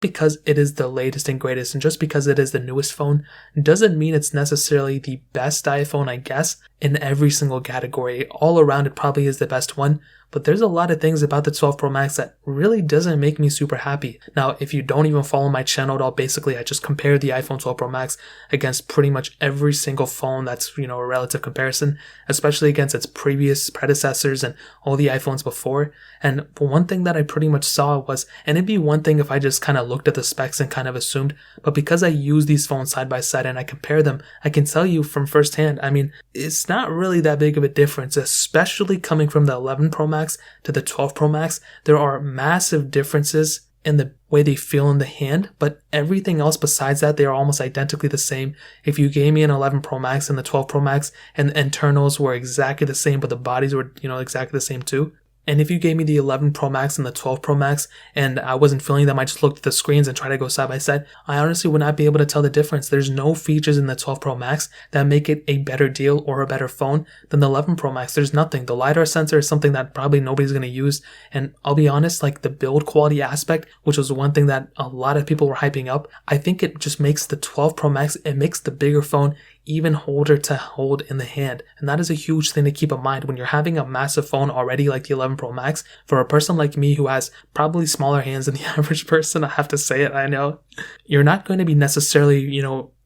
because it is the latest and greatest and just because it is the newest phone doesn't mean it's necessarily the best iPhone, I guess, in every single category. All around, it probably is the best one, but there's a lot of things about the 12 Pro Max that really doesn't make me super happy. Now, if you don't even follow my channel at all, basically I just compare the iPhone 12 Pro Max against pretty much every single phone that's, a relative comparison, especially against its previous predecessors and all the iPhones before. And one thing that I pretty much saw was, and it'd be one thing if I just kind of looked at the specs and kind of assumed, but because I use these phones side by side and I compare them, I can tell you from firsthand, it's not really that big of a difference, especially coming from the 11 Pro Max to the 12 Pro Max. There are massive differences in the way they feel in the hand, but everything else besides that, they are almost identically the same. If you gave me an 11 Pro Max and the 12 Pro Max and the internals were exactly the same, but the bodies were, exactly the same too. And if you gave me the 11 Pro Max and the 12 Pro Max and I wasn't feeling them, I just looked at the screens and tried to go side by side, I honestly would not be able to tell the difference. There's no features in the 12 Pro Max that make it a better deal or a better phone than the 11 Pro Max. There's nothing. The LiDAR sensor is something that probably nobody's going to use. And I'll be honest, like the build quality aspect, which was one thing that a lot of people were hyping up, I think it just makes the 12 Pro Max, it makes the bigger phone even harder to hold in the hand. And that is a huge thing to keep in mind when you're having a massive phone already like the 11 Pro Max. For a person like me who has probably smaller hands than the average person, I have to say it, I know, you're not going to be necessarily,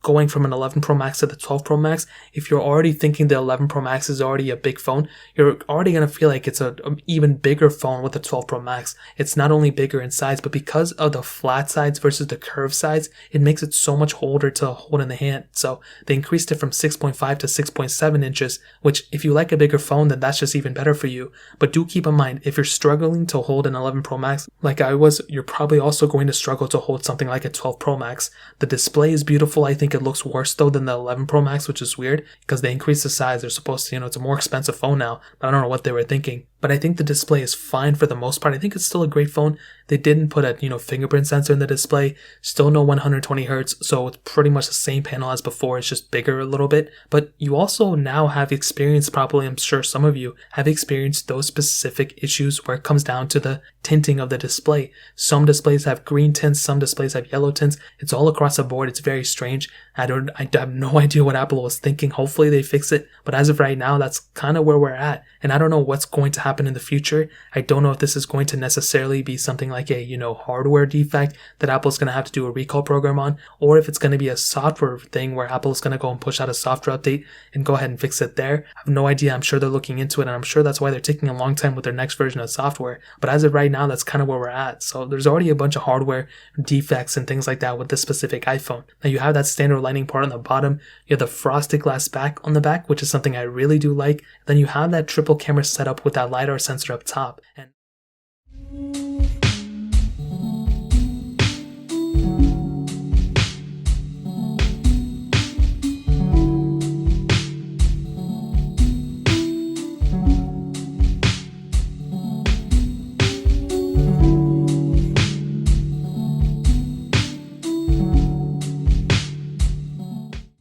going from an 11 Pro Max to the 12 Pro Max. If you're already thinking the 11 Pro Max is already a big phone, you're already going to feel like it's an even bigger phone with the 12 Pro Max. It's not only bigger in size, but because of the flat sides versus the curved sides, it makes it so much harder to hold in the hand. So they increased it from 6.5 to 6.7 inches, which if you like a bigger phone, then that's just even better for you. But do keep in mind, if you're struggling to hold an 11 Pro Max like I was, you're probably also going to struggle to hold something like a 12 Pro Max. The display is beautiful. I think it looks worse though than the 11 Pro Max, which is weird because they increased the size. They're supposed to, it's a more expensive phone now, but I don't know what they were thinking. But I think the display is fine for the most part. I think it's still a great phone. They didn't put a, fingerprint sensor in the display. Still no 120 hertz, so it's pretty much the same panel as before. It's just bigger a little bit. But you also now have experienced, probably I'm sure some of you have experienced those specific issues where it comes down to the tinting of the display. Some displays have green tints, some displays have yellow tints. It's all across the board. It's very strange. I have no idea what Apple was thinking. Hopefully they fix it. But as of right now, that's kind of where we're at. And I don't know what's going to happen in the future. I don't know if this is going to necessarily be something like a, hardware defect that Apple's going to have to do a recall program on, or if it's going to be a software thing where Apple's going to go and push out a software update and go ahead and fix it there. I have no idea. I'm sure they're looking into it, and I'm sure that's why they're taking a long time with their next version of software. But as of right now, that's kind of where we're at. So there's already a bunch of hardware defects and things like that with this specific iPhone. Now you have that standard lighting part on the bottom. You have the frosted glass back on the back, which is something I really do like. Then you have that triple camera setup with that LiDAR sensor up top. And